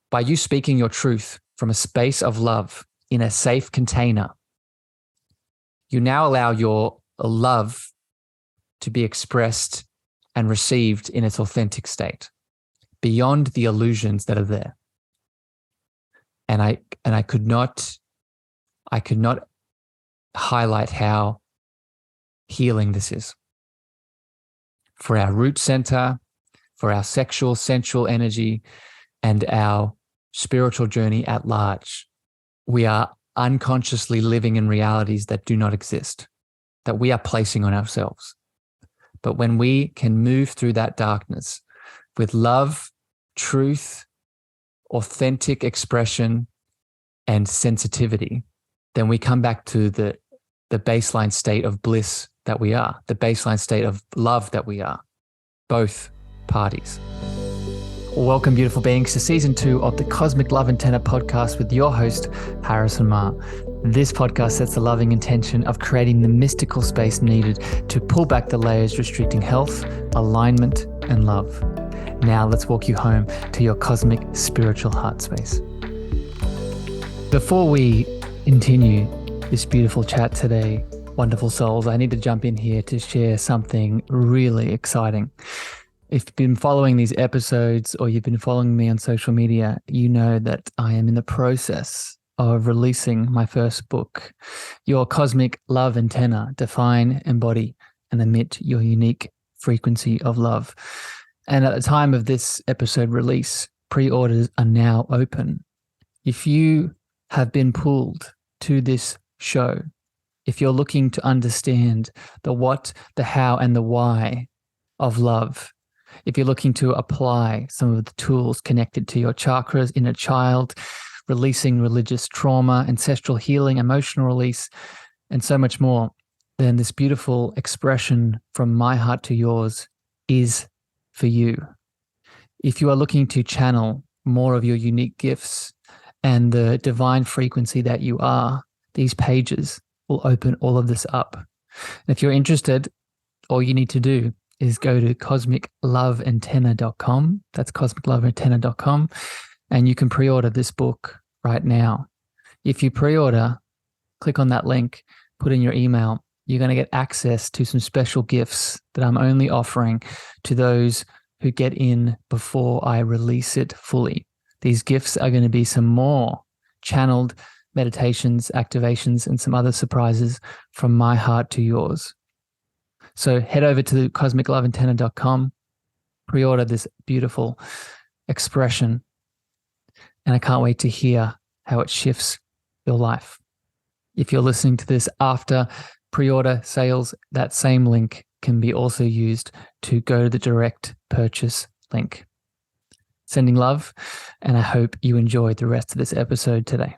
by you speaking your truth from a space of love in a safe container, you now allow your love to be expressed and received in its authentic state, beyond the illusions that are there. And I could not highlight how healing this is for our root center, for our sexual, sensual energy, and our spiritual journey at large. We are unconsciously living in realities that do not exist, that we are placing on ourselves. But when we can move through that darkness with love, truth, authentic expression, and sensitivity, then we come back to the baseline state of bliss that we are, the baseline state of love that we are, both parties. Welcome, beautiful beings, to season 2 of the Cosmic Love Antenna podcast with your host, Harrison Ma. This podcast sets the loving intention of creating the mystical space needed to pull back the layers restricting health, alignment, and love. Now let's walk you home to your cosmic spiritual heart space. Before we continue this beautiful chat today, wonderful souls, I need to jump in here to share something really exciting. If you've been following these episodes or you've been following me on social media, you know that I am in the process of releasing my first book, Your Cosmic Love Antenna, Define, Embody, and Emit Your Unique Frequency of Love. And at the time of this episode release, pre-orders are now open. If you have been pulled to this show, if you're looking to understand the what, the how, and the why of love, if you're looking to apply some of the tools connected to your chakras, inner child, releasing religious trauma, ancestral healing, emotional release, and so much more, then this beautiful expression from my heart to yours is for you. If you are looking to channel more of your unique gifts and the divine frequency that you are, these pages will open all of this up. And if you're interested, all you need to do is go to cosmicloveantenna.com. That's cosmicloveantenna.com. And you can pre-order this book right now. If you pre-order, click on that link, put in your email, you're going to get access to some special gifts that I'm only offering to those who get in before I release it fully. These gifts are going to be some more channeled meditations, activations, and some other surprises from my heart to yours. So head over to cosmicloveantenna.com, pre-order this beautiful expression, and I can't wait to hear how it shifts your life. If you're listening to this after pre-order sales, that same link can be also used to go to the direct purchase link. Sending love, and I hope you enjoyed the rest of this episode today.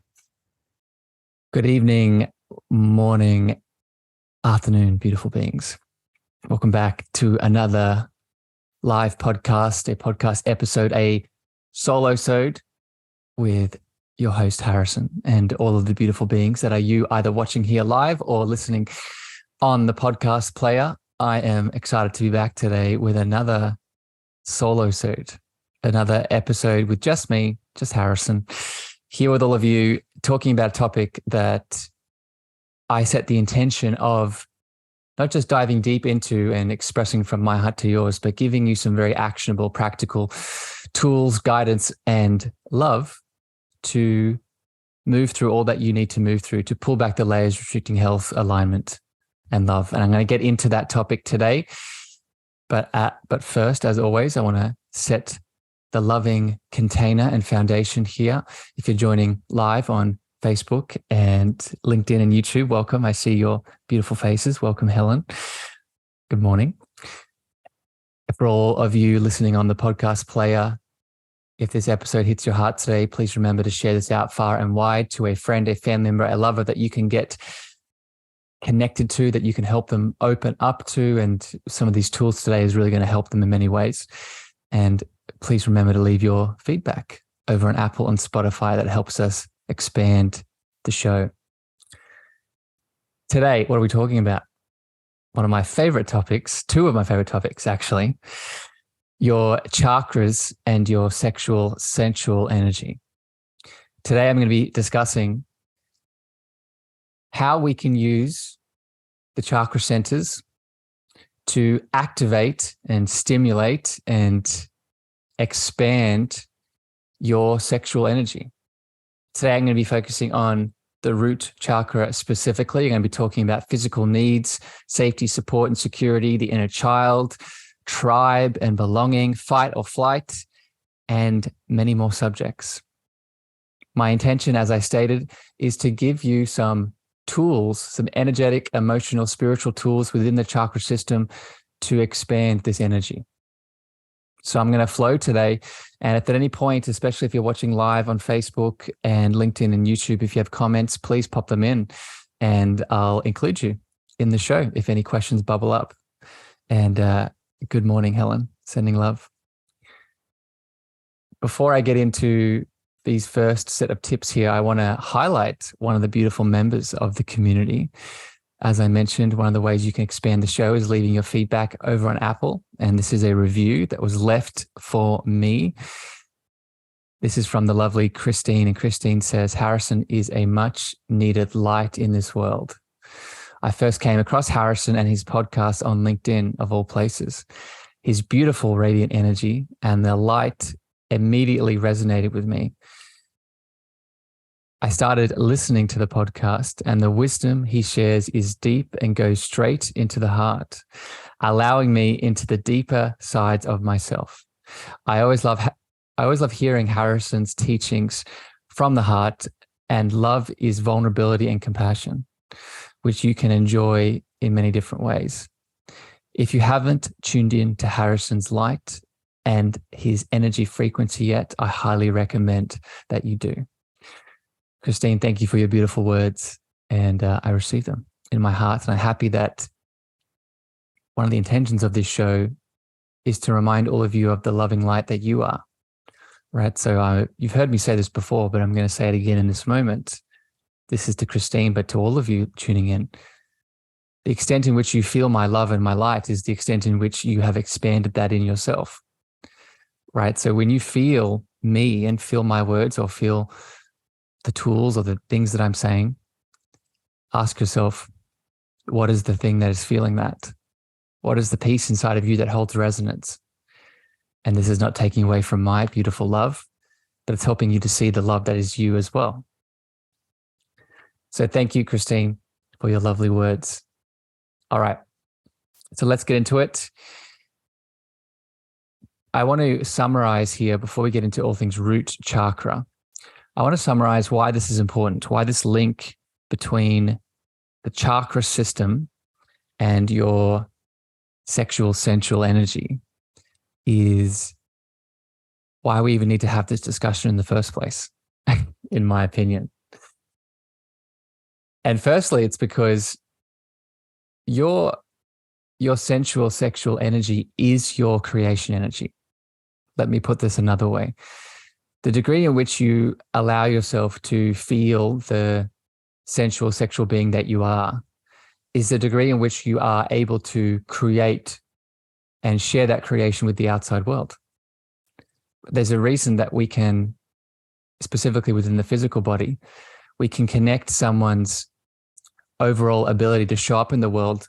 Good evening, morning, afternoon, beautiful beings. Welcome back to another live podcast, a podcast episode, a Solo-sode with your host, Harrison, and all of the beautiful beings that are you either watching here live or listening on the podcast player. I am excited to be back today with another Solo-sode, another episode with just me, just Harrison, here with all of you, talking about a topic that I set the intention of not just diving deep into and expressing from my heart to yours, but giving you some very actionable, practical tools, guidance, and love to move through all that you need to move through to pull back the layers restricting health, alignment, and love. And I'm going to get into that topic today. But first, as always, I want to set the loving container and foundation here. If you're joining live on Facebook and LinkedIn and YouTube, welcome. I see your beautiful faces. Welcome, Helen. Good morning. For all of you listening on the podcast player, if this episode hits your heart today, please remember to share this out far and wide to a friend, a family member, a lover that you can get connected to, that you can help them open up to. And some of these tools today is really going to help them in many ways. And please remember to leave your feedback over on Apple and Spotify. That helps us expand the show. Today, what are we talking about? One of my favorite topics, two of my favorite topics actually, your chakras and your sexual sensual energy. Today, I'm going to be discussing how we can use the chakra centers to activate and stimulate and expand your sexual energy. Today, I'm going to be focusing on the root chakra specifically. I'm going to be talking about physical needs, safety, support, and security, the inner child, tribe and belonging, fight or flight, and many more subjects. My intention, as I stated, is to give you some tools, some energetic, emotional, spiritual tools within the chakra system to expand this energy. So I'm going to flow today. And if at any point, especially if you're watching live on Facebook and LinkedIn and YouTube, if you have comments, please pop them in and I'll include you in the show if any questions bubble up. And good morning, Helen. Sending love. Before I get into these first set of tips here, I want to highlight one of the beautiful members of the community. As I mentioned, one of the ways you can expand the show is leaving your feedback over on Apple. And this is a review that was left for me. This is from the lovely Christine. And Christine says, Harrison is a much needed light in this world. I first came across Harrison and his podcast on LinkedIn, of all places. His beautiful radiant energy and the light immediately resonated with me. I started listening to the podcast, and the wisdom he shares is deep and goes straight into the heart, allowing me into the deeper sides of myself. I always love hearing Harrison's teachings from the heart, and love is vulnerability and compassion, which you can enjoy in many different ways. If you haven't tuned in to Harrison's light and his energy frequency yet, I highly recommend that you do. Christine, thank you for your beautiful words, and I receive them in my heart. And I'm happy that one of the intentions of this show is to remind all of you of the loving light that you are, right? So you've heard me say this before, but I'm going to say it again in this moment. This is to Christine, but to all of you tuning in. The extent in which you feel my love and my light is the extent in which you have expanded that in yourself, right? So when you feel me and feel my words or feel the tools or the things that I'm saying, ask yourself, what is the thing that is feeling that? What is the piece inside of you that holds resonance? And this is not taking away from my beautiful love, but it's helping you to see the love that is you as well. So thank you, Christine, for your lovely words. All right, so let's get into it. I want to summarize here before we get into all things root chakra. I want to summarize why this is important, why this link between the chakra system and your sexual sensual energy is why we even need to have this discussion in the first place, in my opinion. And firstly, it's because your sensual sexual energy is your creation energy. Let me put this another way. The degree in which you allow yourself to feel the sensual sexual being that you are is the degree in which you are able to create and share that creation with the outside world. There's a reason that we can, specifically within the physical body, we can connect someone's overall ability to show up in the world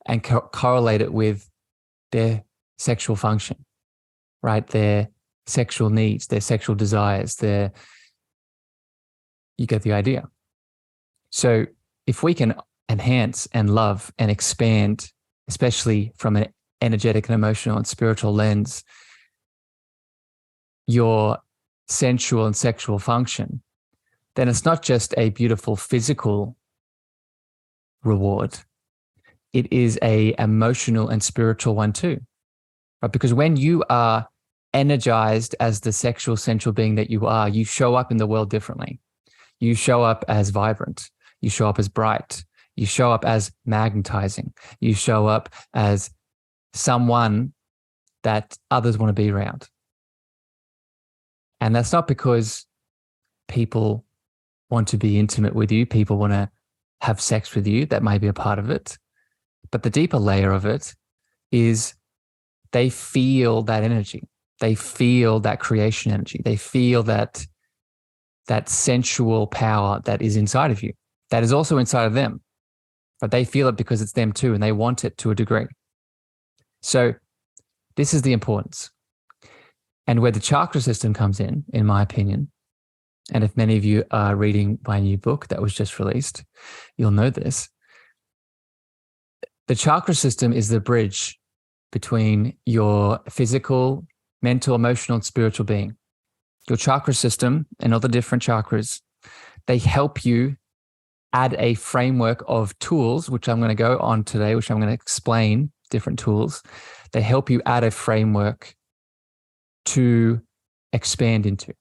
and correlate it with their sexual function, right? Their sexual needs, their sexual desires, you get the idea. So if we can enhance and love and expand, especially from an energetic and emotional and spiritual lens, your sensual and sexual function, then it's not just a beautiful physical reward. It is a emotional and spiritual one too, right? Because when you are energized as the sexual sensual being that you are, you show up in the world differently. You show up as vibrant. You show up as bright. You show up as magnetizing. You show up as someone that others want to be around. And that's not because people want to be intimate with you. People want to have sex with you. That may be a part of it. But the deeper layer of it is they feel that energy. They feel that creation energy. They feel that sensual power that is inside of you, that is also inside of them. But they feel it because it's them too, and they want it to a degree. So this is the importance. And where the chakra system comes in my opinion, and if many of you are reading my new book that was just released, you'll know this. The chakra system is the bridge between your physical, mental, emotional, and spiritual being. Your chakra system and all the different chakras, they help you add a framework of tools, which I'm going to go on today, which I'm going to explain different tools. They help you add a framework to expand into,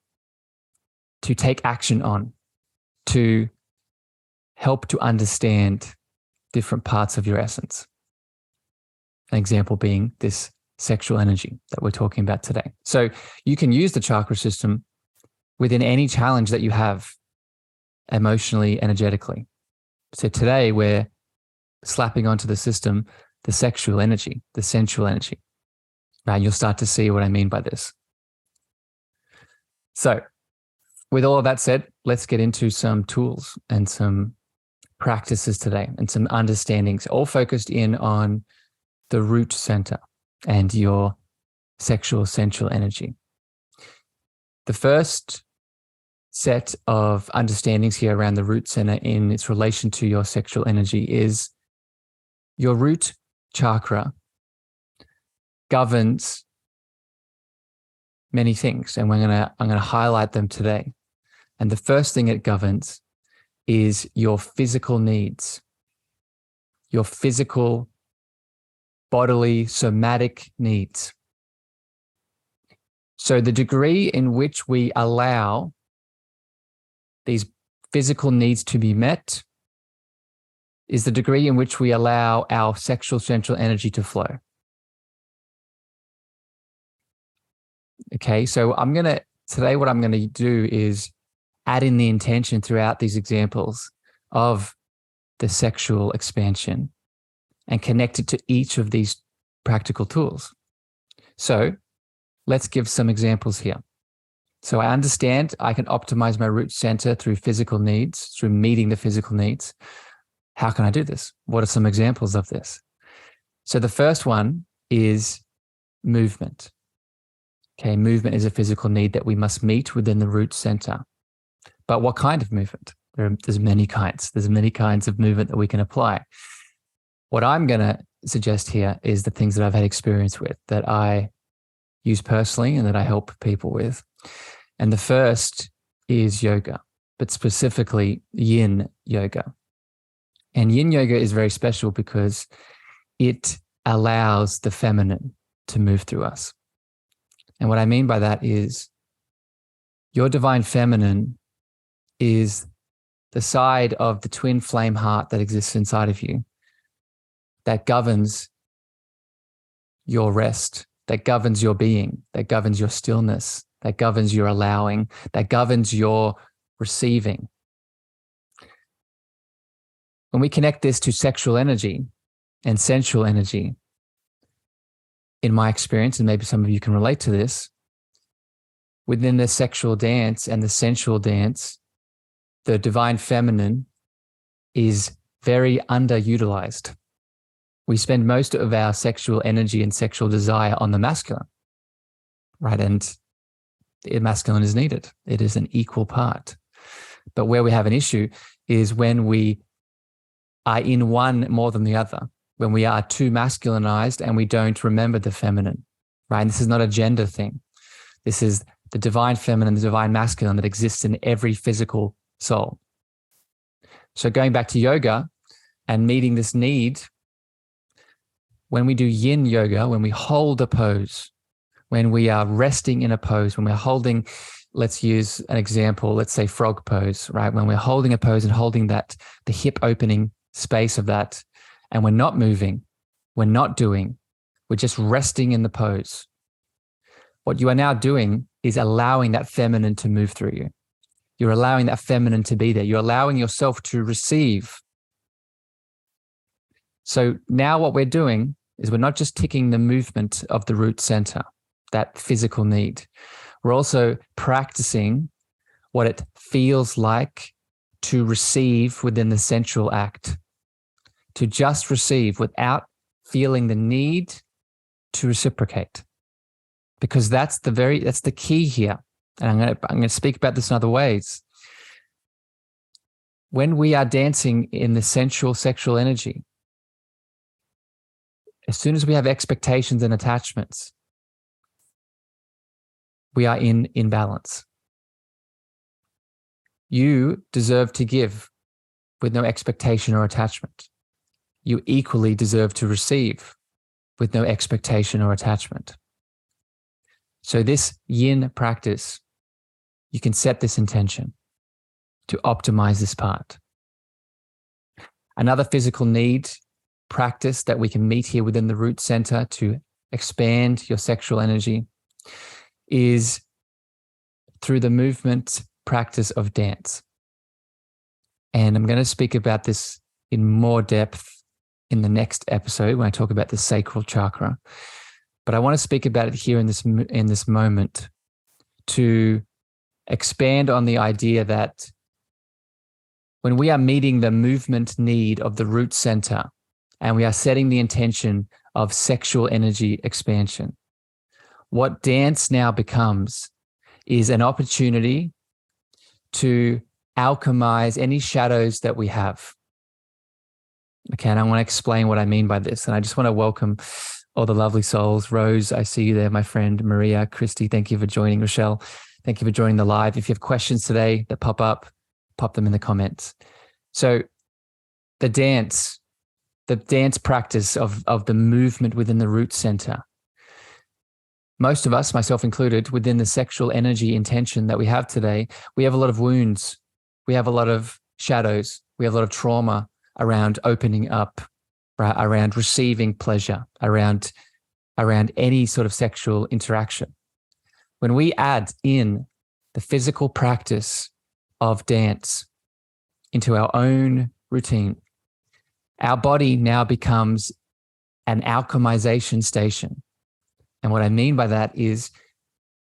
to take action on, to help to understand different parts of your essence. An example being this sexual energy that we're talking about today. So you can use the chakra system within any challenge that you have emotionally, energetically. So today we're slapping onto the system the sexual energy, the sensual energy. Right? You'll start to see what I mean by this. So with all of that said, let's get into some tools and some practices today and some understandings, all focused in on the root center and your sexual sensual energy. The first set of understandings here around the root center in its relation to your sexual energy is your root chakra governs many things, and I'm gonna highlight them today. And the first thing it governs is your physical needs, your physical, bodily, somatic needs. So the degree in which we allow these physical needs to be met is the degree in which we allow our sexual sensual energy to flow. Okay, so today what I'm going to do is add in the intention throughout these examples of the sexual expansion and connect it to each of these practical tools. So let's give some examples here. So I understand I can optimize my root center through physical needs, through meeting the physical needs. How can I do this? What are some examples of this? So the first one is movement. Okay, movement is a physical need that we must meet within the root center. But what kind of movement? There's many kinds. There's many kinds of movement that we can apply. What I'm going to suggest here is the things that I've had experience with, that I use personally and that I help people with. And the first is yoga, but specifically Yin Yoga. And Yin Yoga is very special because it allows the feminine to move through us. And what I mean by that is your divine feminine is the side of the twin flame heart that exists inside of you that governs your rest, that governs your being, that governs your stillness, that governs your allowing, that governs your receiving. When we connect this to sexual energy and sensual energy, in my experience, and maybe some of you can relate to this, within the sexual dance and the sensual dance, the divine feminine is very underutilized. We spend most of our sexual energy and sexual desire on the masculine, right? And the masculine is needed. It is an equal part. But where we have an issue is when we are in one more than the other, when we are too masculinized and we don't remember the feminine, right? And this is not a gender thing. This is the divine feminine, the divine masculine that exists in every physical soul. So going back to yoga and meeting this need, when we do Yin Yoga, when we hold a pose, when we are resting in a pose, when we're holding, let's use an example, let's say frog pose, right? When we're holding a pose and holding that, the hip opening space of that, and we're not moving, we're not doing, we're just resting in the pose. What you are now doing is allowing that feminine to move through you. You're allowing that feminine to be there. You're allowing yourself to receive. So now what we're doing is we're not just ticking the movement of the root center, that physical need. We're also practicing what it feels like to receive within the sensual act, to just receive without feeling the need to reciprocate. Because that's the key here. And I'm going to speak about this in other ways. When we are dancing in the sensual sexual energy, as soon as we have expectations and attachments, we are in imbalance. You deserve to give with no expectation or attachment. You equally deserve to receive with no expectation or attachment. So this yin practice, you can set this intention to optimize this part. Another physical need practice that we can meet here within the root center to expand your sexual energy is through the movement practice of dance. And I'm going to speak about this in more depth in the next episode when I talk about the sacral chakra. But I want to speak about it here in this moment to expand on the idea that when we are meeting the movement need of the root center and we are setting the intention of sexual energy expansion, what dance now becomes is an opportunity to alchemize any shadows that we have. Okay, and I want to explain what I mean by this. And I just want to welcome all the lovely souls. Rose, I see you there, my friend. Maria, Christy, thank you for joining. Rochelle, thank you for joining the live. If you have questions today that pop up, pop them in the comments. So the dance practice of the movement within the root center. Most of us, myself included, within the sexual energy intention that we have today, we have a lot of wounds. We have a lot of shadows. We have a lot of trauma around opening up, right? Around receiving pleasure, around any sort of sexual interaction. When we add in the physical practice of dance into our own routine, our body now becomes an alchemization station. And what I mean by that is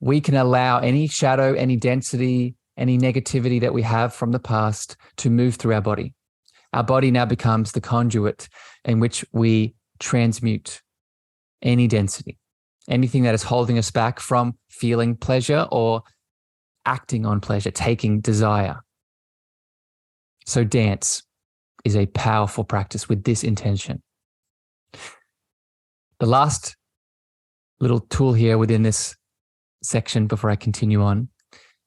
we can allow any shadow, any density, any negativity that we have from the past to move through our body. Our body now becomes the conduit in which we transmute any density, anything that is holding us back from feeling pleasure or acting on pleasure, taking desire. So dance is a powerful practice with this intention. The last little tool here within this section before I continue on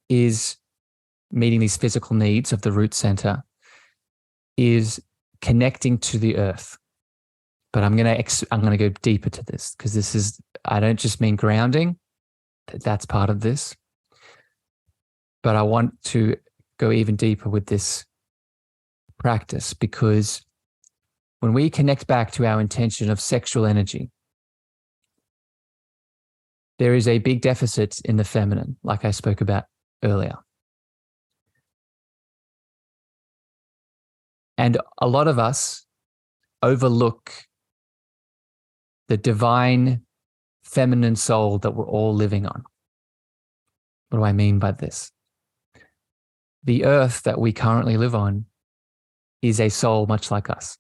is meeting these physical needs of the root center is connecting to the earth. But I'm going to go deeper to this because I don't just mean grounding. That's part of this. But I want to go even deeper with this practice because when we connect back to our intention of sexual energy, there is a big deficit in the feminine, like I spoke about earlier. And a lot of us overlook the divine feminine soul that we're all living on. What do I mean by this? The earth that we currently live on is a soul much like us.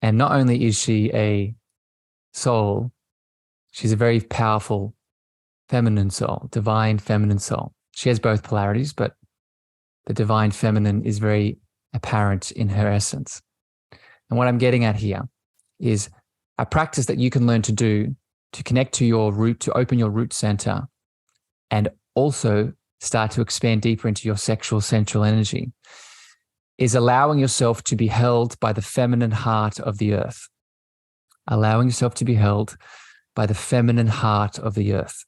And not only is she a soul, she's a very powerful feminine soul, divine feminine soul. She has both polarities, but the divine feminine is very apparent in her essence. And what I'm getting at here is a practice that you can learn to do to connect to your root, to open your root center, and also start to expand deeper into your sexual central energy, is allowing yourself to be held by the feminine heart of the earth. Allowing yourself to be held by the feminine heart of the earth.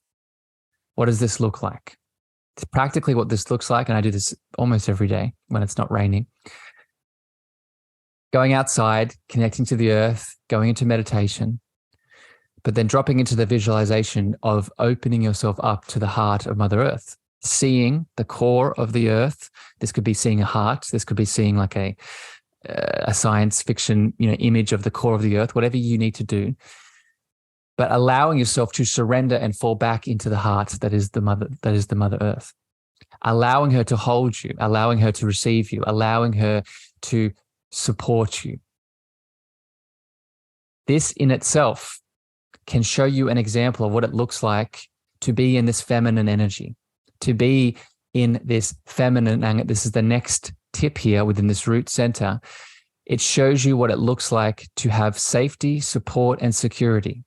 What does this look like? It's practically what this looks like, and I do this almost every day when it's not raining. Going outside, connecting to the earth, going into meditation, but then dropping into the visualization of opening yourself up to the heart of Mother Earth, seeing the core of the earth. This could be seeing a heart. This could be seeing like a a science fiction, image of the core of the earth, whatever you need to do, but allowing yourself to surrender and fall back into the heart that is the mother earth, allowing her to hold you, allowing her to receive you, allowing her to support you. This in itself can show you an example of what it looks like to be in this feminine energy, to be in this feminine, and this is the next tip here within this root center. It shows you what it looks like to have safety, support, and security.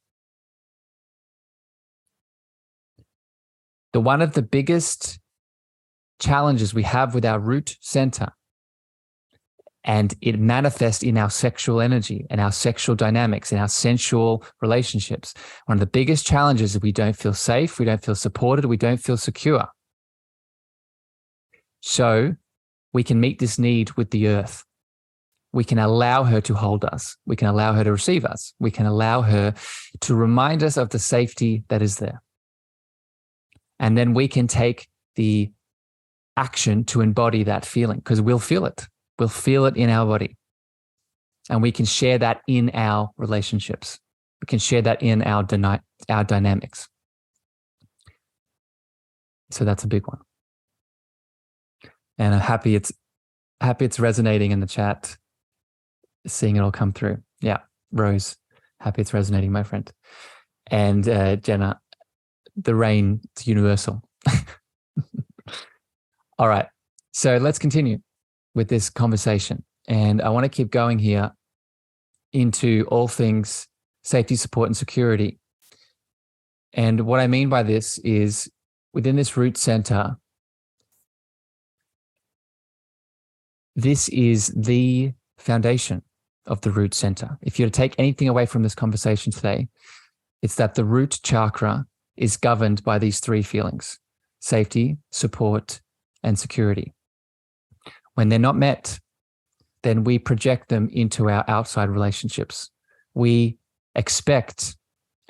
One of the biggest challenges we have with our root center, and it manifests in our sexual energy and our sexual dynamics and our sensual relationships. One of the biggest challenges is we don't feel safe, we don't feel supported, we don't feel secure. So we can meet this need with the earth. We can allow her to hold us. We can allow her to receive us. We can allow her to remind us of the safety that is there. And then we can take the action to embody that feeling, because we'll feel it. We'll feel it in our body. And we can share that in our relationships. We can share that in our dynamics. So that's a big one. And I'm happy it's resonating in the chat, seeing it all come through. Yeah, Rose, happy it's resonating, my friend. And Jenna, the rain, it's universal. All right, so let's continue with this conversation. And I want to keep going here into all things safety, support, and security. And what I mean by this is within this root center, this is the foundation of the root center. If you're to take anything away from this conversation today, it's that the root chakra is governed by these three feelings: safety, support, and security. When they're not met, then we project them into our outside relationships. We expect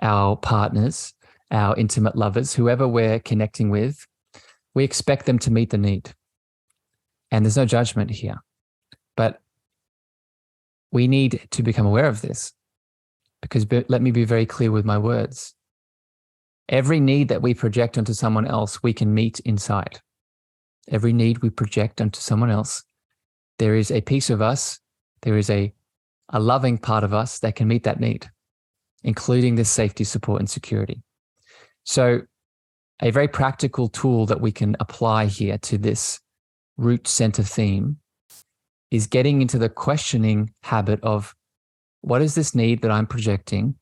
our partners, our intimate lovers, whoever we're connecting with, we expect them to meet the need. And there's no judgment here. But we need to become aware of this, because let me be very clear with my words. Every need that we project onto someone else, we can meet inside. Every need we project onto someone else, there is a piece of us, there is a loving part of us that can meet that need, including this safety, support, and security. So a very practical tool that we can apply here to this root center theme is getting into the questioning habit of, what is this need that I'm projecting?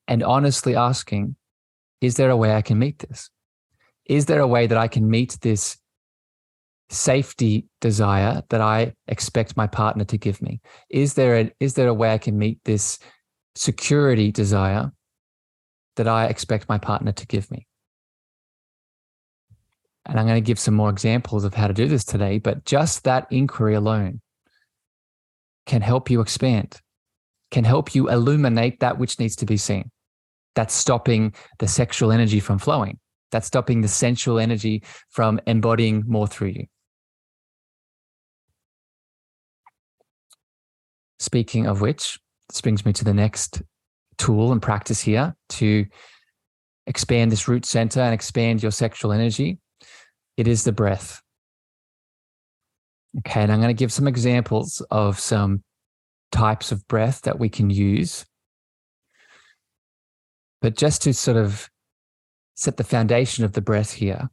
And honestly asking, is there a way I can meet this? Is there a way that I can meet this safety desire that I expect my partner to give me? Is there a way I can meet this security desire that I expect my partner to give me? And I'm going to give some more examples of how to do this today, but just that inquiry alone can help you expand, can help you illuminate that which needs to be seen. That's stopping the sexual energy from flowing. That's stopping the sensual energy from embodying more through you. Speaking of which, this brings me to the next tool and practice here to expand this root center and expand your sexual energy. It is the breath. Okay, and I'm going to give some examples of some types of breath that we can use. But just to sort of set the foundation of the breath here,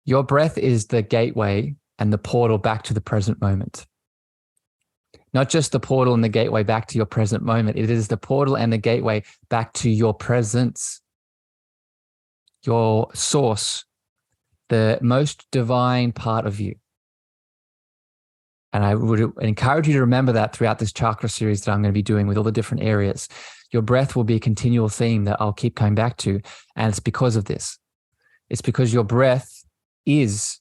your breath is the gateway and the portal back to the present moment. Not just the portal and the gateway back to your present moment, it is the portal and the gateway back to your presence, your source, the most divine part of you. And I would encourage you to remember that throughout this chakra series that I'm going to be doing with all the different areas. Your breath will be a continual theme that I'll keep coming back to. And it's because of this. It's because your breath is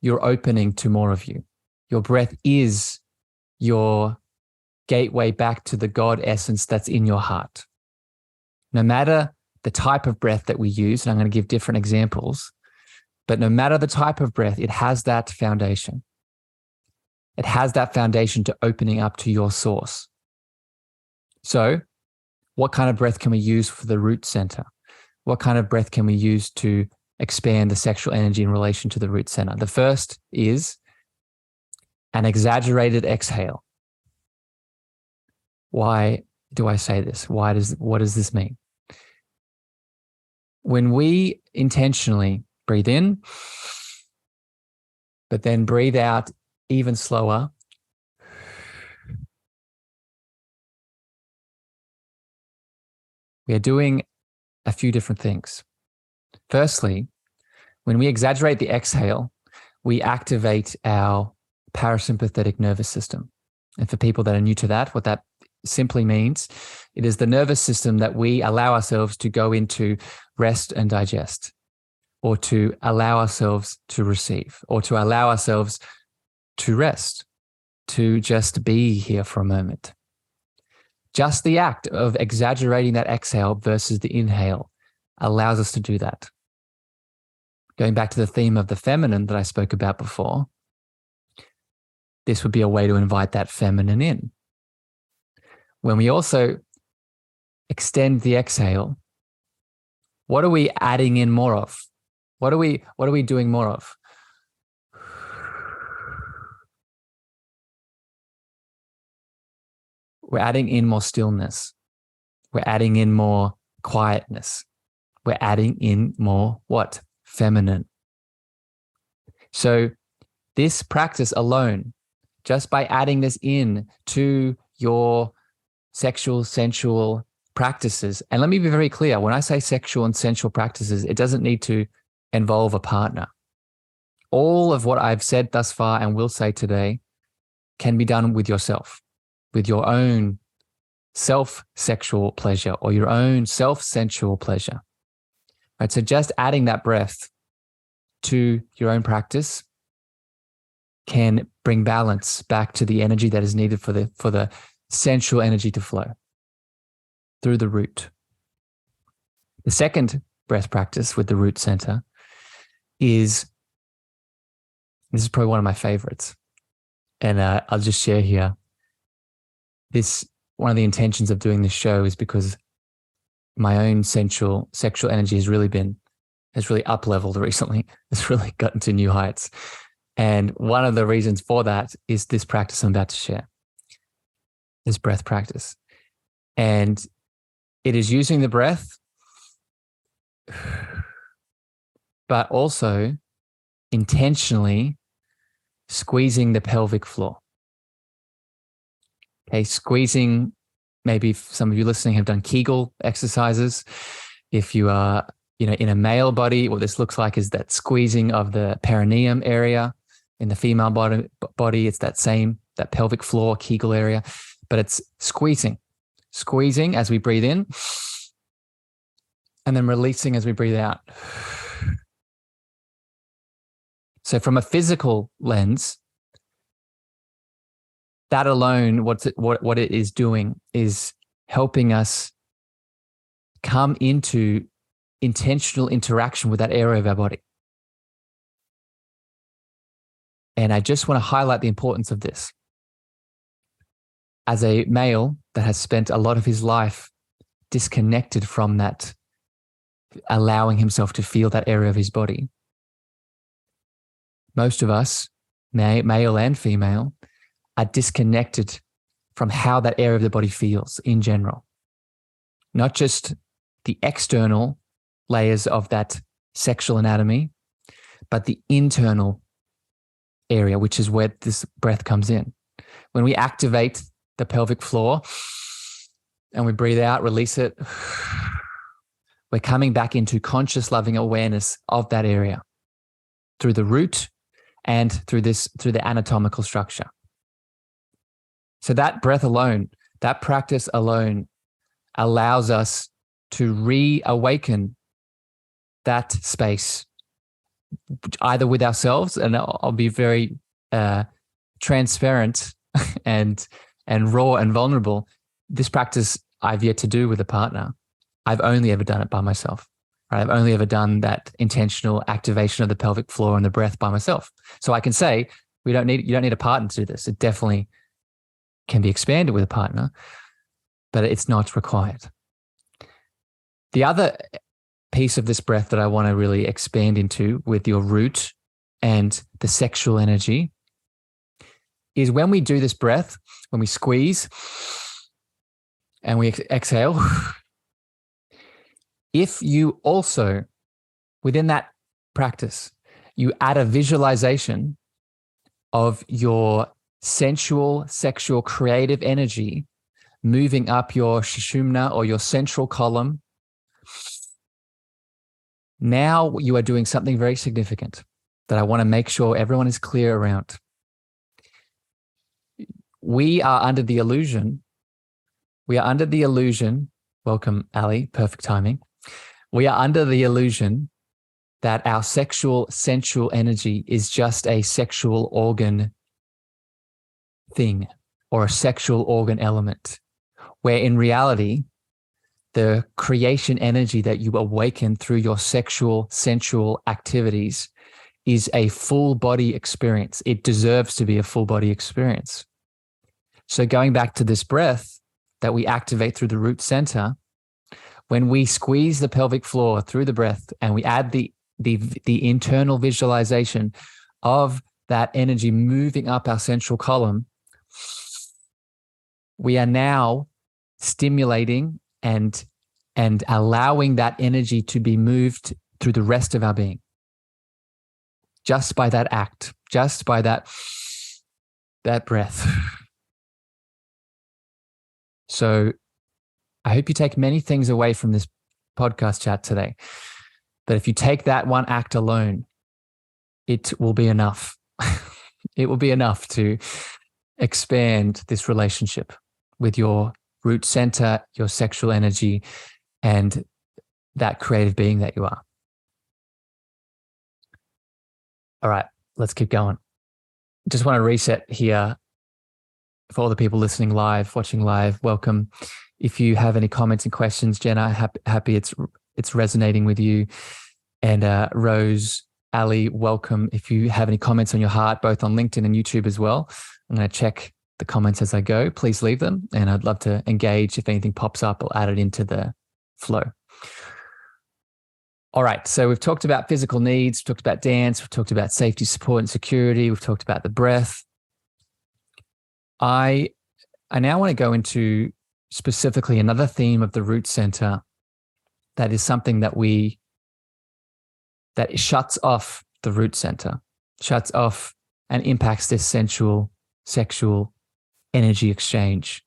your opening to more of you. Your breath is your gateway back to the God essence that's in your heart. No matter the type of breath that we use, and I'm going to give different examples, But no matter the type of breath, it has that foundation. It has that foundation to opening up to your source. So what kind of breath can we use for the root center? What kind of breath can we use to expand the sexual energy in relation to the root center? The first is an exaggerated exhale. Why do I say this? What does this mean? When we intentionally breathe in, but then breathe out even slower, we are doing a few different things. Firstly, when we exaggerate the exhale, we activate our parasympathetic nervous system. And for people that are new to that, what that simply means, it is the nervous system that we allow ourselves to go into rest and digest, or to allow ourselves to receive, or to allow ourselves to rest, to just be here for a moment. Just the act of exaggerating that exhale versus the inhale allows us to do that. Going back to the theme of the feminine that I spoke about before, this would be a way to invite that feminine in. When we also extend the exhale, what are we adding in more of? What are we doing more of? We're adding in more stillness. We're adding in more quietness. We're adding in more what? Feminine. So this practice alone, just by adding this in to your sexual, sensual practices, and let me be very clear, when I say sexual and sensual practices, it doesn't need to involve a partner. All of what I've said thus far and will say today can be done with yourself, with your own self-sexual pleasure or your own self-sensual pleasure. Right? So just adding that breath to your own practice can bring balance back to the energy that is needed for the sensual energy to flow through the root. The second breath practice with the root center is, this is probably one of my favorites. And I'll just share here. One of the intentions of doing this show is because my own sexual energy has really up-leveled recently. It's really gotten to new heights. And one of the reasons for that is this practice I'm about to share, this breath practice. And it is using the breath, but also intentionally squeezing the pelvic floor. Okay, squeezing, maybe some of you listening have done Kegel exercises. If you are, in a male body, what this looks like is that squeezing of the perineum area. In the female body, it's that pelvic floor Kegel area, but it's squeezing as we breathe in and then releasing as we breathe out. So from a physical lens, that alone, what it is doing is helping us come into intentional interaction with that area of our body. And I just want to highlight the importance of this. As a male that has spent a lot of his life disconnected from that, allowing himself to feel that area of his body, most of us, male and female, are disconnected from how that area of the body feels in general. Not just the external layers of that sexual anatomy, but the internal area, which is where this breath comes in. When we activate the pelvic floor and we breathe out, release it, we're coming back into conscious, loving awareness of that area through the root and through the anatomical structure. So that breath alone, that practice alone allows us to reawaken that space, either with ourselves, and I'll be very transparent and raw and vulnerable. This practice I've yet to do with a partner. I've only ever done it by myself. right? I've only ever done that intentional activation of the pelvic floor and the breath by myself. So I can say, you don't need a partner to do this. It definitely can be expanded with a partner, but it's not required. The other piece of this breath that I want to really expand into with your root and the sexual energy is when we do this breath, when we squeeze and we exhale, if you also, within that practice, you add a visualization of your sensual, sexual, creative energy moving up your sushumna or your central column, now you are doing something very significant that I want to make sure everyone is clear around. We are under the illusion, welcome, Ali, perfect timing. We are under the illusion that our sexual, sensual energy is just a sexual organ thing or a sexual organ element, where in reality, the creation energy that you awaken through your sexual, sensual activities is a full body experience. It deserves to be a full body experience. So going back to this breath that we activate through the root center, when we squeeze the pelvic floor through the breath and we add the internal visualization of that energy moving up our central column, we are now stimulating and allowing that energy to be moved through the rest of our being. Just by that act, just by that breath. So I hope you take many things away from this podcast chat today. But if you take that one act alone, it will be enough. It will be enough to expand this relationship with your root center, your sexual energy, and that creative being that you are. All right, let's keep going. Just want to reset here for all the people listening live, watching live. Welcome. If you have any comments and questions, Jenna, happy it's resonating with you. And Rose, Ali, welcome. If you have any comments on your heart, both on LinkedIn and YouTube as well, I'm going to check the comments as I go. Please leave them. And I'd love to engage. If anything pops up, I'll add it into the flow. All right. So we've talked about physical needs. We've talked about dance. We've talked about safety, support, and security. We've talked about the breath. I now want to go into specifically another theme of the root center that is something that shuts off the root center, shuts off and impacts this sensual, sexual energy exchange,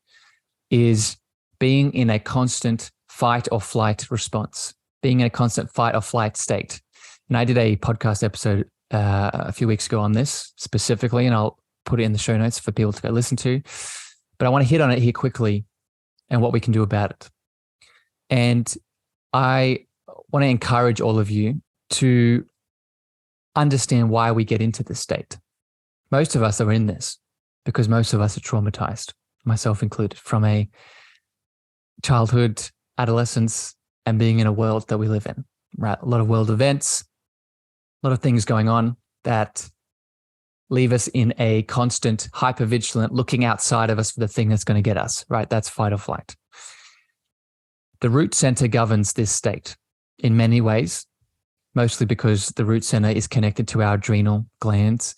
is being in a constant fight or flight response, being in a constant fight or flight state. And I did a podcast episode a few weeks ago on this specifically, and I'll put it in the show notes for people to go listen to. But I want to hit on it here quickly and what we can do about it. And I want to encourage all of you to understand why we get into this state. Most of us are in this because most of us are traumatized, myself included, from a childhood, adolescence, and being in a world that we live in, right? A lot of world events, a lot of things going on that leave us in a constant hypervigilant looking outside of us for the thing that's going to get us, right? That's fight or flight. The root center governs this state in many ways, mostly because the root center is connected to our adrenal glands,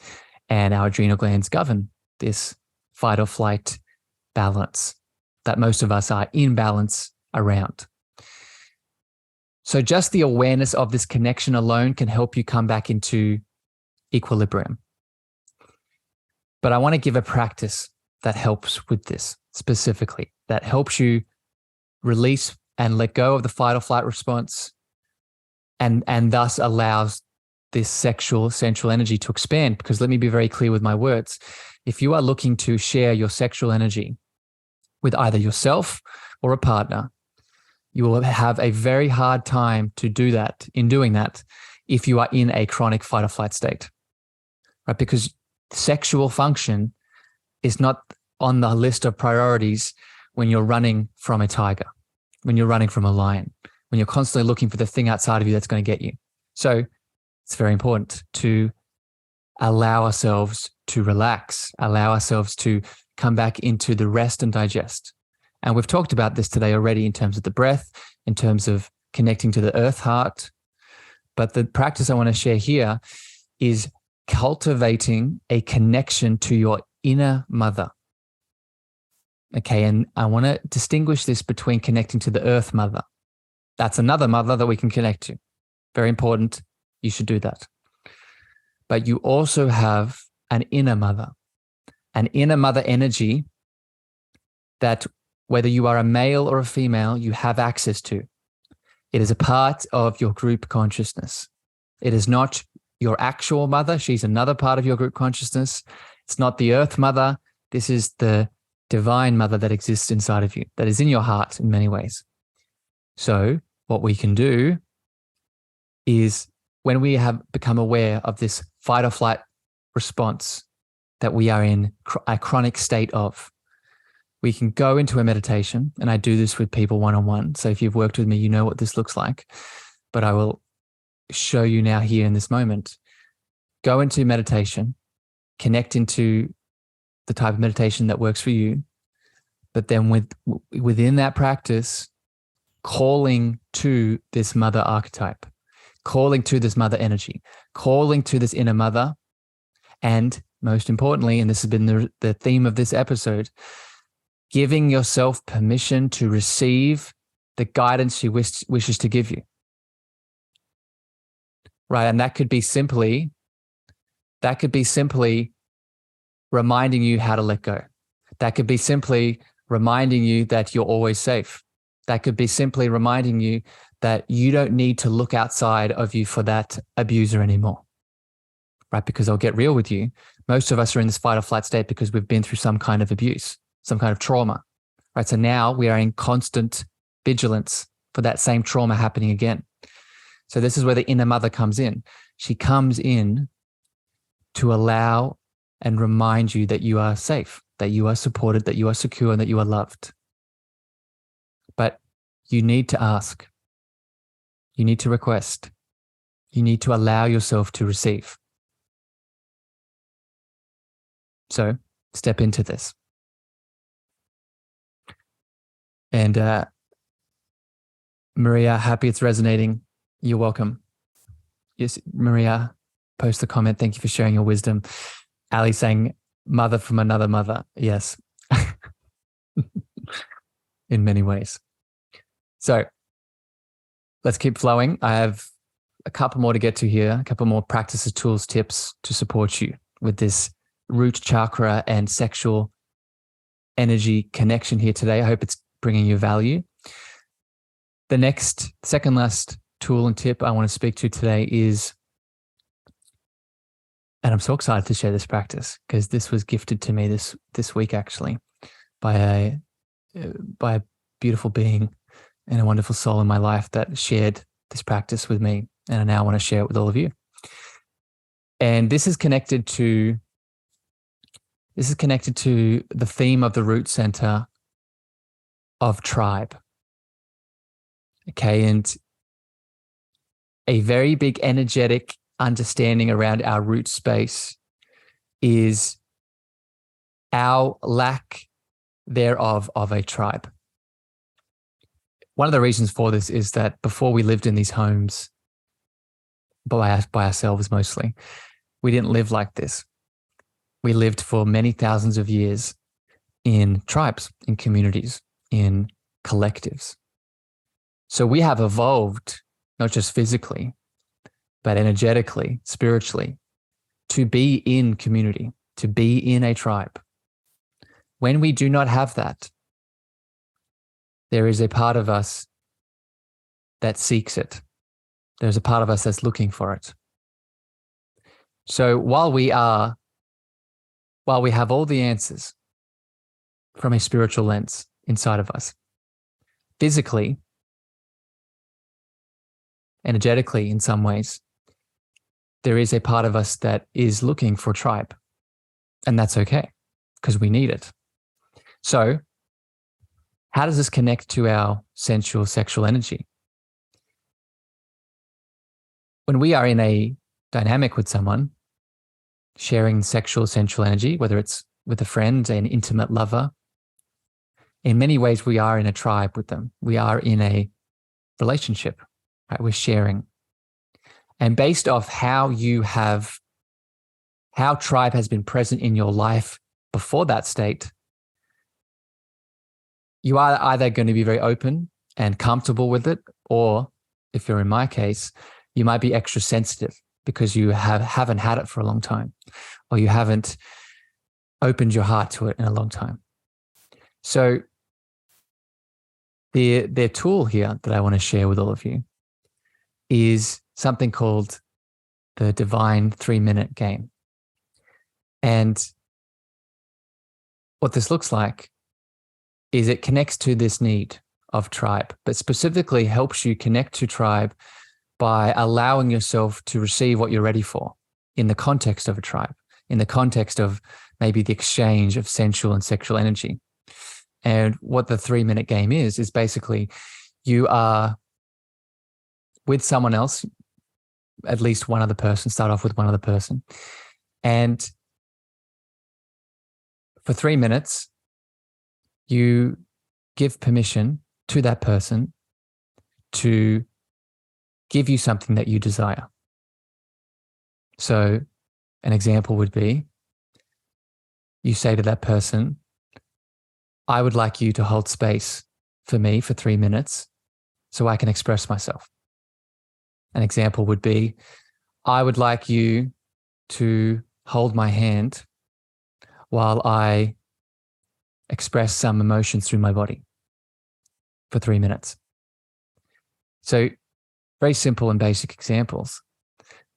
and our adrenal glands govern this fight or flight balance that most of us are in balance around. So just the awareness of this connection alone can help you come back into equilibrium. But I want to give a practice that helps with this specifically, that helps you release and let go of the fight or flight response, and thus allows this sexual, sensual energy to expand. Because let me be very clear with my words. If you are looking to share your sexual energy with either yourself or a partner, you will have a very hard time to do that, in doing that, if you are in a chronic fight or flight state, right? Because sexual function is not on the list of priorities when you're running from a tiger, when you're running from a lion, when you're constantly looking for the thing outside of you that's going to get you. So it's very important to allow ourselves to relax, allow ourselves to come back into the rest and digest. And we've talked about this today already in terms of the breath, in terms of connecting to the earth heart. But the practice I want to share here is cultivating a connection to your inner mother. Okay, and I want to distinguish this between connecting to the earth mother. That's another mother that we can connect to. Very important. You should do that. But you also have an inner mother energy that whether you are a male or a female, you have access to. It is a part of your group consciousness. It is not your actual mother. She's another part of your group consciousness. It's not the earth mother. This is the divine mother that exists inside of you, that is in your heart in many ways. So what we can do is when we have become aware of this fight or flight response that we are in a chronic state of, we can go into a meditation, and I do this with people one-on-one. So if you've worked with me, you know what this looks like, but I will show you now here in this moment. Go into meditation, connect into the type of meditation that works for you, but then within that practice, calling to this mother archetype, calling to this mother energy, calling to this inner mother, and most importantly, and this has been the theme of this episode, giving yourself permission to receive the guidance she wishes to give you. Right, and that could be simply reminding you how to let go. That could be simply reminding you that you're always safe. That could be simply reminding you that you don't need to look outside of you for that abuser anymore. Right? Because I'll get real with you. Most of us are in this fight or flight state because we've been through some kind of abuse, some kind of trauma. Right? So now we are in constant vigilance for that same trauma happening again. So this is where the inner mother comes in. She comes in to allow and remind you that you are safe, that you are supported, that you are secure, and that you are loved. But you need to ask. You need to request. You need to allow yourself to receive. So step into this. And Maria, happy it's resonating. You're welcome. Yes, Maria, post a comment. Thank you for sharing your wisdom. Ali saying, mother from another mother. Yes. In many ways. So let's keep flowing. I have a couple more to get to here, a couple more practices, tools, tips to support you with this root chakra and sexual energy connection here today. I hope it's bringing you value. The second last tool and tip I want to speak to today is, and I'm so excited to share this practice because this was gifted to me this week actually by a beautiful being and a wonderful soul in my life that shared this practice with me, and I now want to share it with all of you. And this is connected to the theme of the root center of tribe. Okay, and a very big energetic understanding around our root space is our lack thereof of a tribe. One of the reasons for this is that before we lived in these homes by ourselves mostly, we didn't live like this. We lived for many thousands of years in tribes, in communities, in collectives. So we have evolved, not just physically, but energetically, spiritually, to be in community, to be in a tribe. When we do not have that, there is a part of us that seeks it. There's a part of us that's looking for it. So while we have all the answers from a spiritual lens inside of us, physically, energetically in some ways, there is a part of us that is looking for tribe. And that's okay, because we need it. So how does this connect to our sensual sexual energy? when we are in a dynamic with someone, sharing sexual, sensual energy, whether it's with a friend, an intimate lover, in many ways, we are in a tribe with them. We are in a relationship, right? We're sharing. And based off how tribe has been present in your life before that state, you are either going to be very open and comfortable with it, or if you're in my case, you might be extra sensitive because you haven't had it for a long time, or you haven't opened your heart to it in a long time. So their tool here that I want to share with all of you is something called the Divine 3-minute game. And what this looks like is it connects to this need of tribe, but specifically helps you connect to tribe by allowing yourself to receive what you're ready for in the context of a tribe, in the context of maybe the exchange of sensual and sexual energy. And what the 3-minute game is basically you are with someone else, at least one other person, start off with one other person. And for 3 minutes, you give permission to that person to give you something that you desire. So an example would be, you say to that person, I would like you to hold space for me for 3 minutes so I can express myself. An example would be, I would like you to hold my hand while I express some emotions through my body for 3 minutes. So very simple and basic examples,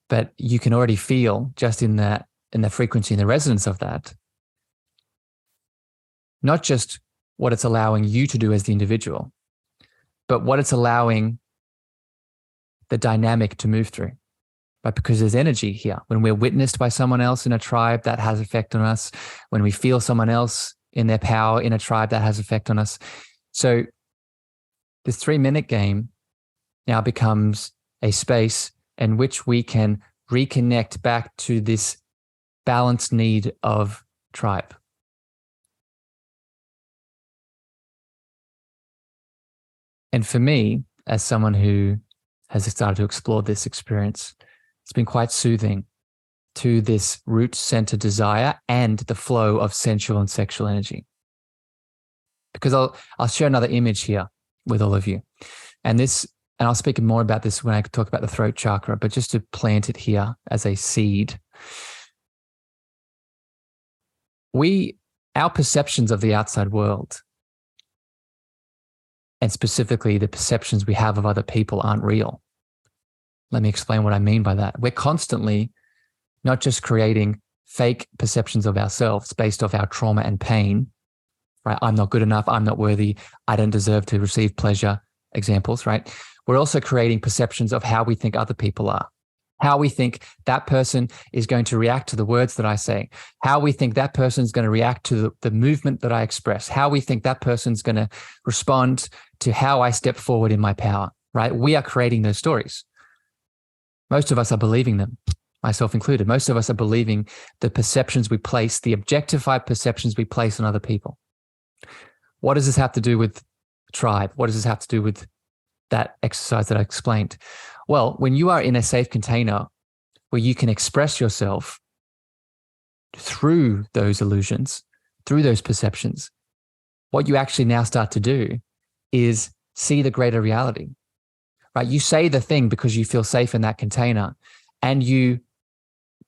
but you can already feel just in the frequency and the resonance of that, not just what it's allowing you to do as the individual, but what it's allowing the dynamic to move through, right? Because there's energy here. When we're witnessed by someone else in a tribe, that has effect on us. When we feel someone else in their power in a tribe, that has effect on us. So this 3-minute game now becomes a space in which we can reconnect back to this balanced need of tribe. And for me, as someone who has started to explore this experience, it's been quite soothing to this root center desire and the flow of sensual and sexual energy. Because I'll share another image here with all of you. And I'll speak more about this when I talk about the throat chakra, but just to plant it here as a seed. Our perceptions of the outside world, and specifically the perceptions we have of other people, aren't real. Let me explain what I mean by that. We're constantly not just creating fake perceptions of ourselves based off our trauma and pain, right? I'm not good enough. I'm not worthy. I don't deserve to receive pleasure. Examples, right? We're also creating perceptions of how we think other people are, how we think that person is going to react to the words that I say, how we think that person's going to react to the movement that I express, how we think that person's going to respond to how I step forward in my power, right? We are creating those stories. Most of us are believing them, myself included. Most of us are believing the perceptions we place, the objectified perceptions we place on other people. What does this have to do with tribe? What does this have to do with that exercise that I explained? Well, when you are in a safe container where you can express yourself through those illusions, through those perceptions, what you actually now start to do is see the greater reality, right? You say the thing because you feel safe in that container, and you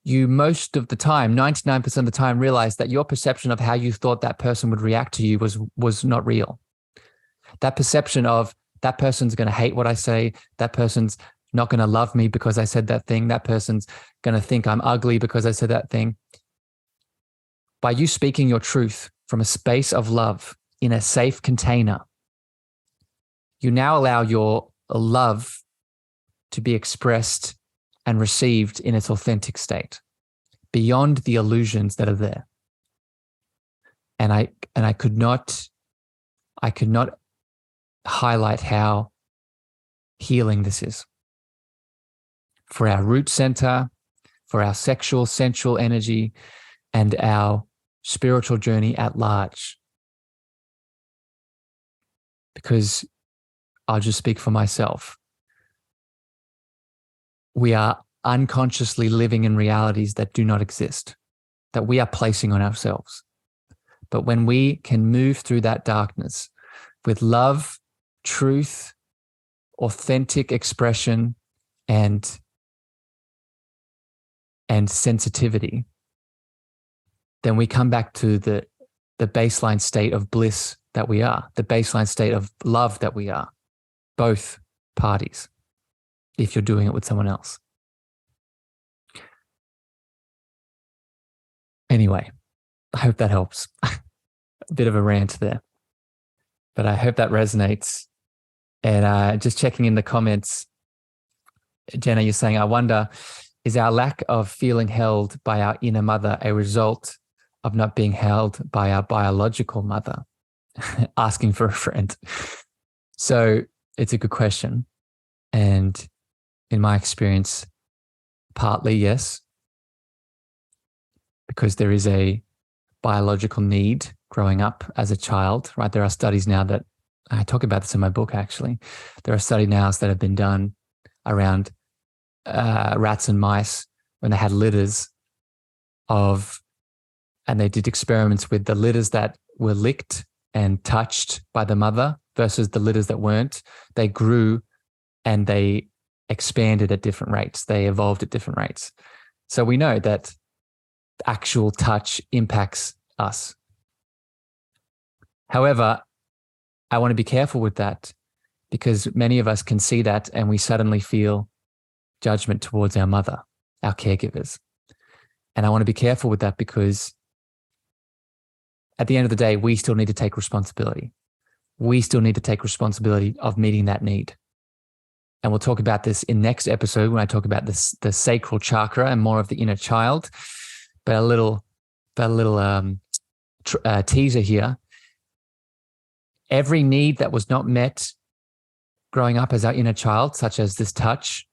most of the time, 99% of the time, realize that your perception of how you thought that person would react to you was not real. That perception of that person's going to hate what I say, that person's not going to love me because I said that thing, that person's going to think I'm ugly because I said that thing. By you speaking your truth from a space of love in a safe container, you now allow your love to be expressed and received in its authentic state, beyond the illusions that are there. And I could not highlight how healing this is for our root center, for our sexual, sensual energy, and our spiritual journey at large. Because I'll just speak for myself. We are unconsciously living in realities that do not exist, that we are placing on ourselves. But when we can move through that darkness with love, truth, authentic expression, and sensitivity, then we come back to the baseline state of bliss that we are, the baseline state of love that we are, both parties, if you're doing it with someone else. Anyway, I hope that helps. A bit of a rant there, but I hope that resonates. And just checking in the comments, Jenna, you're saying, I wonder, is our lack of feeling held by our inner mother a result of not being held by our biological mother? Asking for a friend. So it's a good question. And in my experience, partly yes, because there is a biological need growing up as a child, right? There are studies now that, I talk about this in my book actually, there are studies now that have been done around rats and mice when they had litters and they did experiments with the litters that were licked and touched by the mother versus the litters that weren't. They grew and they expanded at different rates. They evolved at different rates. So we know that actual touch impacts us. However, I want to be careful with that because many of us can see that and we suddenly feel judgment towards our mother, our caregivers. And I want to be careful with that because at the end of the day, we still need to take responsibility. We still need to take responsibility of meeting that need. And we'll talk about this in next episode when I talk about the sacral chakra and more of the inner child. But a little teaser here. Every need that was not met growing up as our inner child, such as this touch,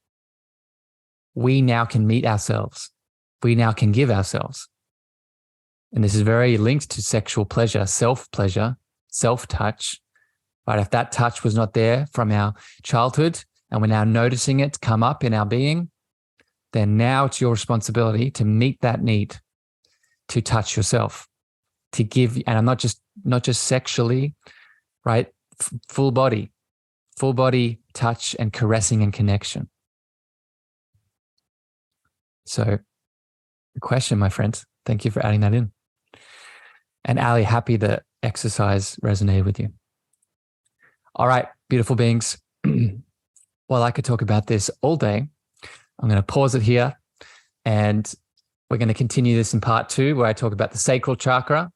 we now can meet ourselves. We now can give ourselves. And this is very linked to sexual pleasure, self-pleasure, self-touch, right? If that touch was not there from our childhood and we're now noticing it come up in our being, then now it's your responsibility to meet that need, to touch yourself, to give, and I'm not just sexually, right? Full body touch and caressing and connection. So the question, my friends, thank you for adding that in. And Ali, happy the exercise resonated with you. All right, beautiful beings. Well, I could talk about this all day. I'm going to pause it here and we're going to continue this in part 2 where I talk about the sacral chakra.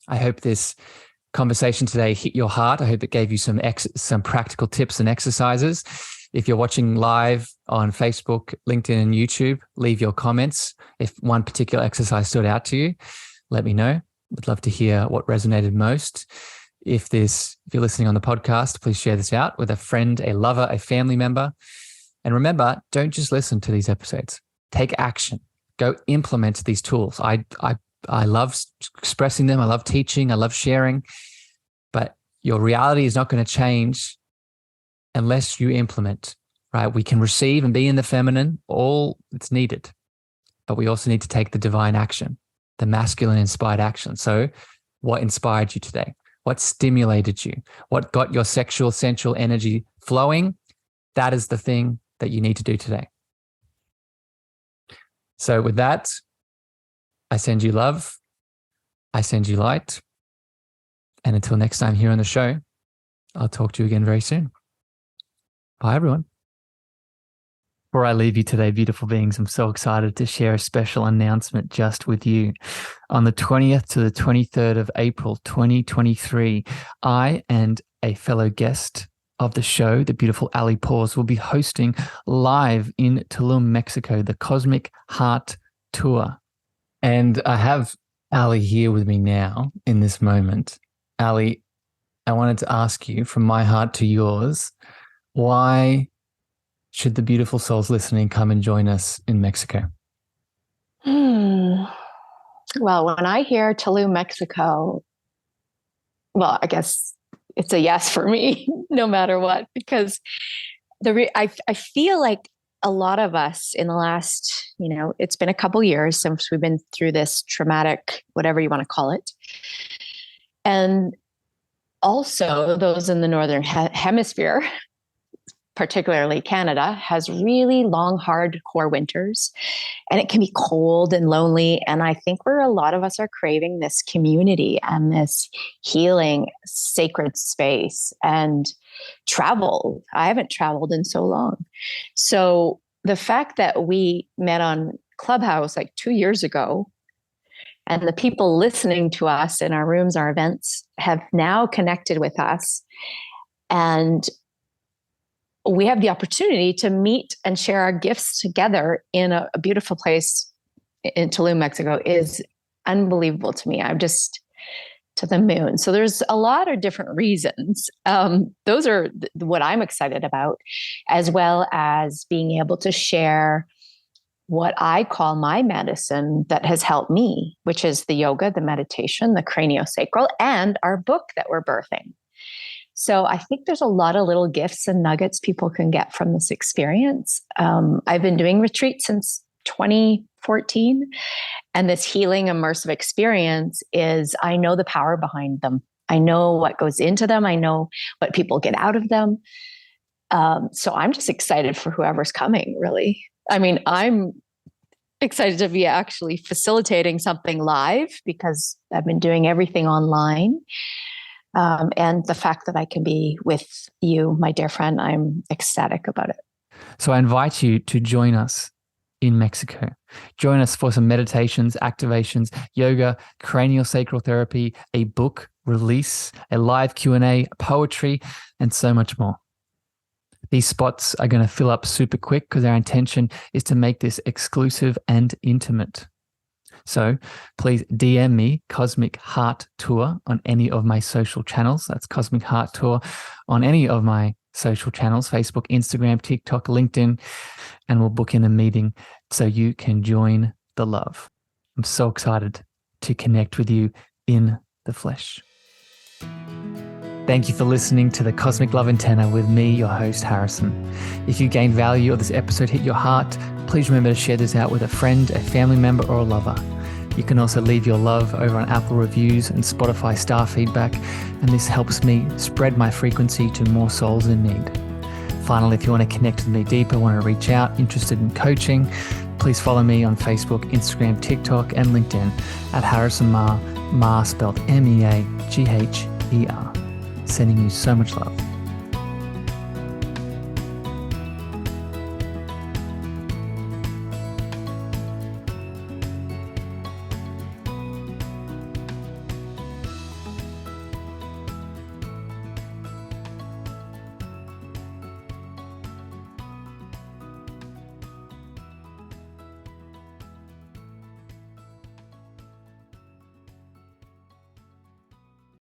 I hope this conversation today hit your heart. I hope it gave you some practical tips and exercises. If you're watching live on Facebook, LinkedIn, and YouTube, leave your comments. If one particular exercise stood out to you, let me know. Would love to hear what resonated most. If you're listening on the podcast, please share this out with a friend, a lover, a family member. And remember, don't just listen to these episodes. Take action. Go implement these tools. I love expressing them. I love teaching. I love sharing. But your reality is not going to change unless you implement, right? We can receive and be in the feminine, all that's needed. But we also need to take the divine action, the masculine inspired action. So what inspired you today? What stimulated you? What got your sexual, sensual energy flowing? That is the thing that you need to do today. So with that, I send you love. I send you light. And until next time here on the show, I'll talk to you again very soon. Bye, everyone. Before I leave you today, beautiful beings, I'm so excited to share a special announcement just with you. On the 20th to the 23rd of April, 2023, I and a fellow guest of the show, the beautiful Ali Paws, will be hosting live in Tulum, Mexico, the Cosmic Heart Tour. And I have Ali here with me now in this moment. Ali, I wanted to ask you from my heart to yours, why should the beautiful souls listening come and join us in Mexico? Well, when I hear Tulum, Mexico, well, I guess it's a yes for me, no matter what, because I feel like a lot of us in the last, it's been a couple years since we've been through this traumatic, whatever you want to call it. And also those in the Northern hemisphere, particularly Canada, has really long, hardcore winters, and it can be cold and lonely. And I think a lot of us are craving this community and this healing, sacred space and travel. I haven't traveled in so long. So the fact that we met on Clubhouse like 2 years ago, and the people listening to us in our rooms, our events, have now connected with us, and we have the opportunity to meet and share our gifts together in a beautiful place in Tulum, Mexico, is unbelievable to me. I'm just to the moon. So there's a lot of different reasons. Those are what I'm excited about, as well as being able to share what I call my medicine that has helped me, which is the yoga, the meditation, the craniosacral, and our book that we're birthing. So I think there's a lot of little gifts and nuggets people can get from this experience. I've been doing retreats since 2014, and this healing immersive experience I know the power behind them. I know what goes into them. I know what people get out of them. So I'm just excited for whoever's coming, really. I mean, I'm excited to be actually facilitating something live because I've been doing everything online. And the fact that I can be with you, my dear friend, I'm ecstatic about it. So I invite you to join us in Mexico. Join us for some meditations, activations, yoga, craniosacral therapy, a book release, a live Q&A, poetry, and so much more. These spots are going to fill up super quick because our intention is to make this exclusive and intimate. So please DM me Cosmic Heart Tour on any of my social channels. That's Cosmic Heart Tour on any of my social channels, Facebook, Instagram, TikTok, LinkedIn, and we'll book in a meeting so you can join the love. I'm so excited to connect with you in the flesh. Thank you for listening to the Cosmic Love Antenna with me, your host, Harrison. If you gained value or this episode hit your heart, please remember to share this out with a friend, a family member, or a lover. You can also leave your love over on Apple reviews and Spotify star feedback, and this helps me spread my frequency to more souls in need. Finally, if you want to connect with me deeper, want to reach out, interested in coaching, please follow me on Facebook, Instagram, TikTok, and LinkedIn at Harrison Meagher, spelled Meagher. Sending you so much love.